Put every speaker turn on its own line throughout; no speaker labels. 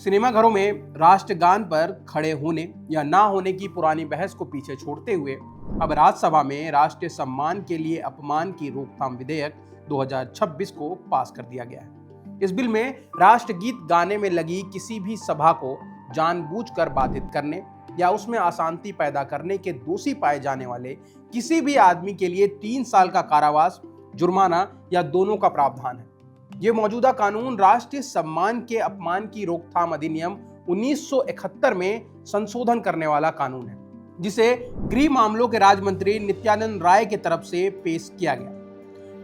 सिनेमाघरों में राष्ट्रगान पर खड़े होने या ना होने की पुरानी बहस को पीछे छोड़ते हुए अब राज्यसभा में राष्ट्रीय सम्मान के लिए अपमान की रोकथाम विधेयक 2026 को पास कर दिया गया है। इस बिल में राष्ट्रगीत गाने में लगी किसी भी सभा को जानबूझकर बाधित करने या उसमें अशांति पैदा करने के दोषी पाए जाने वाले किसी भी आदमी के लिए 3 साल का कारावास, जुर्माना या दोनों का प्रावधान है। ये मौजूदा कानून राष्ट्रीय सम्मान के अपमान की रोकथाम अधिनियम 1971 में संशोधन करने वाला कानून है, जिसे गृह मामलों के राज्य मंत्री नित्यानंद राय की तरफ से पेश किया गया।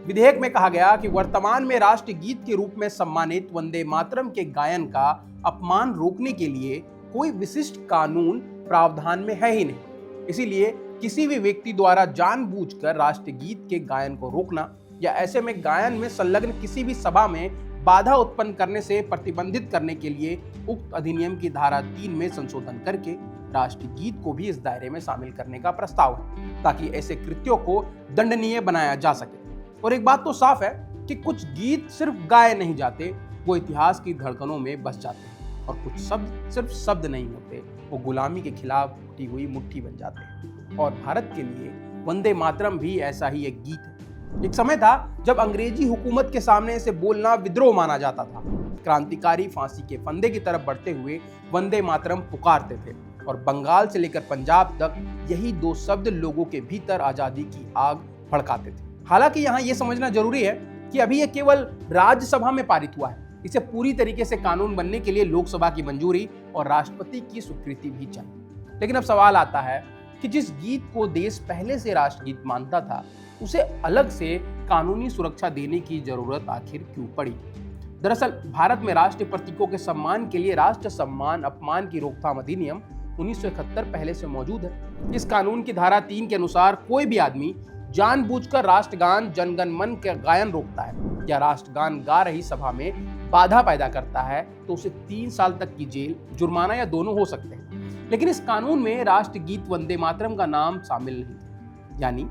विधेयक में कहा गया कि वर्तमान में राष्ट्रीय गीत के रूप में सम्मानित वंदे मातरम के गायन का अपमान रोकने के लिए कोई विशिष्ट कानून प्रावधान में है ही नहीं। इसीलिए किसी भी व्यक्ति द्वारा जानबूझकर राष्ट्रीय गीत के गायन को रोकना या ऐसे में गायन में संलग्न किसी भी सभा में बाधा उत्पन्न करने से प्रतिबंधित करने के लिए उक्त अधिनियम की धारा 3 में संशोधन करके राष्ट्रीय गीत को भी इस दायरे में शामिल करने का प्रस्ताव है, ताकि ऐसे कृत्यों को दंडनीय बनाया जा सके। और एक बात तो साफ है कि कुछ गीत सिर्फ गाए नहीं जाते, वो इतिहास की धड़कनों में बस जाते हैं, और कुछ शब्द सिर्फ शब्द नहीं होते, वो गुलामी के खिलाफ उठी हुई मुट्ठी बन जाते हैं। और भारत के लिए वंदे मातरम भी ऐसा ही एक गीत है। एक समय था जब अंग्रेजी हुकूमत के सामने इसे बोलना विद्रोह माना जाता था। क्रांतिकारी फांसी के फंदे की तरफ बढ़ते हुए वंदे मातरम पुकारते थे, और बंगाल से लेकर पंजाब तक यही 2 शब्द लोगों के भीतर आजादी की आग भड़काते थे। हालांकि यहाँ ये समझना जरूरी है कि अभी ये केवल राज्यसभा में पारित हुआ है। इसे पूरी तरीके से कानून बनने के लिए लोकसभा की मंजूरी और राष्ट्रपति की स्वीकृति भी चाहिए। लेकिन अब सवाल आता है कि जिस गीत को देश पहले से राष्ट्रगीत मानता था, उसे अलग से कानूनी सुरक्षा देने की जरूरत आखिर क्यों पड़ी? दरअसल भारत में राष्ट्रीय प्रतीकों के सम्मान के लिए राष्ट्र सम्मान अपमान की रोकथाम अधिनियम 1971 पहले से मौजूद है। इस कानून की धारा 3 के अनुसार कोई भी आदमी जानबूझकर राष्ट्रगान जनगण मन का गायन रोकता है या राष्ट्रगान गा रही सभा में बाधा पैदा करता है तो उसे 3 साल तक की जेल, जुर्माना या दोनों हो सकते हैं। लेकिन इस कानून में राष्ट्रगीत वंदे मातरम का नाम शामिल नहीं था। यानी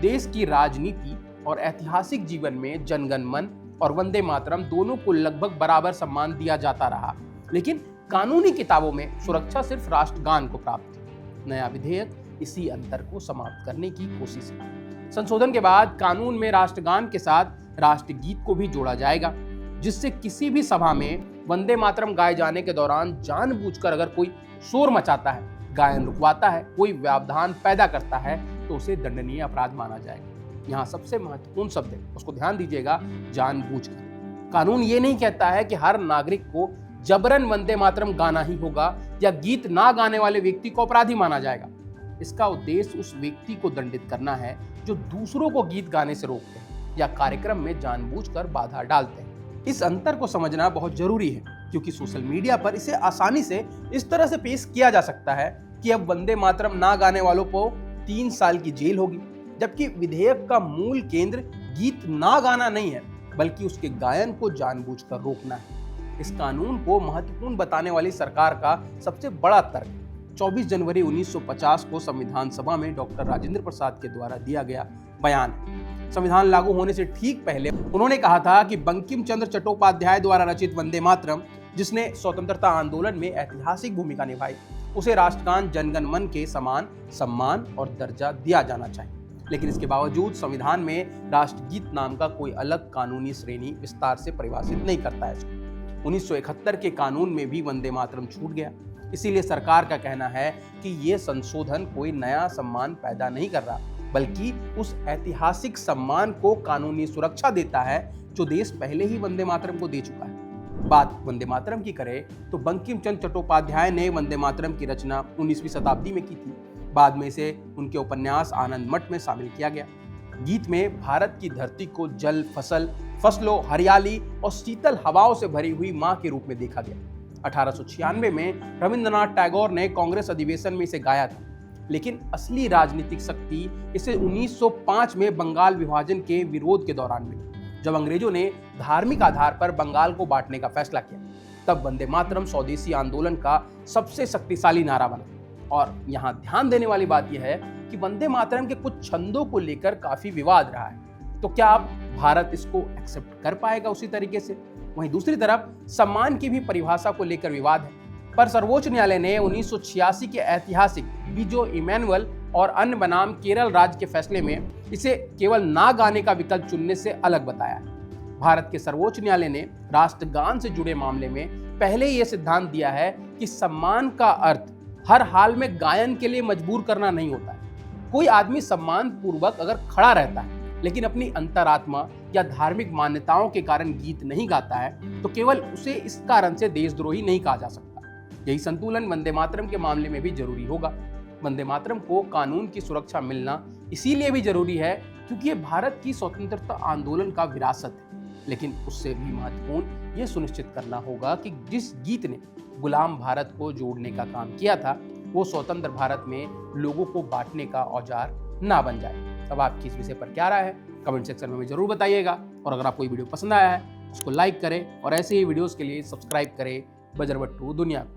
देश की राजनीति और ऐतिहासिक जीवन में जनगण मन और वंदे मातरम दोनों को लगभग बराबर सम्मान दिया जाता रहा, लेकिन कानूनी किताबों में सुरक्षा सिर्फ राष्ट्रगान को प्राप्त थी। नया विधेयक इसी अंतर को समाप्त करने की कोशिश है। संशोधन के बाद कानून में राष्ट्रगान के साथ राष्ट्रगीत को भी जोड़ा जाएगा, जिससे किसी भी सभा में वंदे मातरम गाए जाने के दौरान जानबूझकर अगर कोई शोर मचाता है, गायन रुकवाता है, कोई व्यवधान पैदा करता है, तो उसे दंडनीय अपराध माना जाएगा। यहाँ सबसे महत्वपूर्ण शब्द है, उसको ध्यान दीजिएगा, जानबूझकर। कानून ये नहीं कहता है कि हर नागरिक को जबरन वंदे मातरम गाना ही होगा या गीत ना गाने वाले व्यक्ति को अपराधी माना जाएगा। इसका उद्देश्य उस व्यक्ति को दंडित करना है जो दूसरों को गीत गाने से रोकते हैं या कार्यक्रम में जानबूझकर बाधा डालते हैं। इस अंतर को समझना बहुत जरूरी है, क्योंकि सोशल मीडिया पर इसे आसानी से इस तरह से पेश किया जा सकता है कि अब वंदे मातरम ना गाने वालों को 3 साल की जेल होगी, जबकि विधेयक का मूल केंद्र गीत ना गाना नहीं है, बल्कि उसके गायन को जानबूझकर रोकना है। इस कानून को महत्वपूर्ण बताने वाली सरकार का सबसे बड़ा तर्क 24 जनवरी 1950 को संविधान सभा में डॉक्टर राजेंद्र प्रसाद के द्वारा दिया गया बयान है। संविधान लागू होने से ठीक पहले उन्होंने कहा था कि बंकिम चंद्र चट्टोपाध्याय द्वारा रचित वंदे मातरम, जिसने स्वतंत्रता आंदोलन में ऐतिहासिक भूमिका निभाई, उसे राष्ट्रगान जनगण मन के समान सम्मान और दर्जा दिया जाना चाहिए। लेकिन इसके बावजूद संविधान में राष्ट्रगीत नाम का कोई अलग कानूनी श्रेणी विस्तार से परिभाषित नहीं करता है। 1971 के कानून में भी वंदे मातरम छूट गया। इसीलिए सरकार का कहना है कि ये संशोधन कोई नया सम्मान पैदा नहीं कर रहा, बल्कि उस ऐतिहासिक सम्मान को कानूनी सुरक्षा देता है जो देश पहले ही वंदे मातरम को दे चुका है। बात वंदे मातरम की करें तो बंकिम चंद्र चट्टोपाध्याय ने वंदे मातरम की रचना 19वीं शताब्दी में की थी। बाद में इसे उनके उपन्यास आनंद मठ में शामिल किया गया। गीत में भारत की धरती को जल, फसलों, हरियाली और शीतल हवाओं से भरी हुई मां के रूप में देखा गया। 1896 में रविंद्रनाथ टैगोर ने कांग्रेस अधिवेशन में इसे गाया था, लेकिन असली राजनीतिक शक्ति इसे 1905 में बंगाल विभाजन के विरोध के दौरान मिली, जब अंग्रेजों ने धार्मिक आधार पर बंगाल को बांटने का फैसला किया। तब वंदे मातरम स्वदेशी आंदोलन का सबसे शक्तिशाली नारा बना। और यहाँ ध्यान देने वाली बात यह है कि वंदे मातरम के कुछ छंदों को लेकर काफी विवाद रहा है। तो क्या अब भारत इसको एक्सेप्ट कर पाएगा उसी तरीके से? वहीं दूसरी तरफ सम्मान की भी परिभाषा को लेकर विवाद है, पर सर्वोच्च न्यायालय ने 1986 के ऐतिहासिक बीजो इमैनुअल और अन्य बनाम केरल राज्य के फैसले में इसे केवल नाग गाने का विकल्प चुनने से अलग बताया है। भारत के सर्वोच्च न्यायालय ने राष्ट्रगान से जुड़े मामले में पहले ही यह सिद्धांत दिया है कि सम्मान का अर्थ हर हाल में गायन के लिए मजबूर करना नहीं होता है। कोई आदमी सम्मान पूर्वक अगर खड़ा रहता है लेकिन अपनी अंतरात्मा या धार्मिक मान्यताओं के कारण गीत नहीं गाता है तो केवल उसे इस कारण से देशद्रोही नहीं कहा जा सकता। यही संतुलन वंदे मातरम के मामले में भी जरूरी होगा। वंदे मातरम को कानून की सुरक्षा मिलना इसीलिए भी जरूरी है क्योंकि ये भारत की स्वतंत्रता आंदोलन का विरासत है, लेकिन उससे भी महत्वपूर्ण ये सुनिश्चित करना होगा कि जिस गीत ने गुलाम भारत को जोड़ने का काम किया था वो स्वतंत्र भारत में लोगों को बांटने का औजार ना बन जाए। अब आपकी इस विषय पर क्या राय है कमेंट सेक्शन में हमें जरूर बताइएगा, और अगर आपको ये वीडियो पसंद आया है उसको लाइक करें और ऐसे ही वीडियोस के लिए सब्सक्राइब करें बजरबट्टू दुनिया को।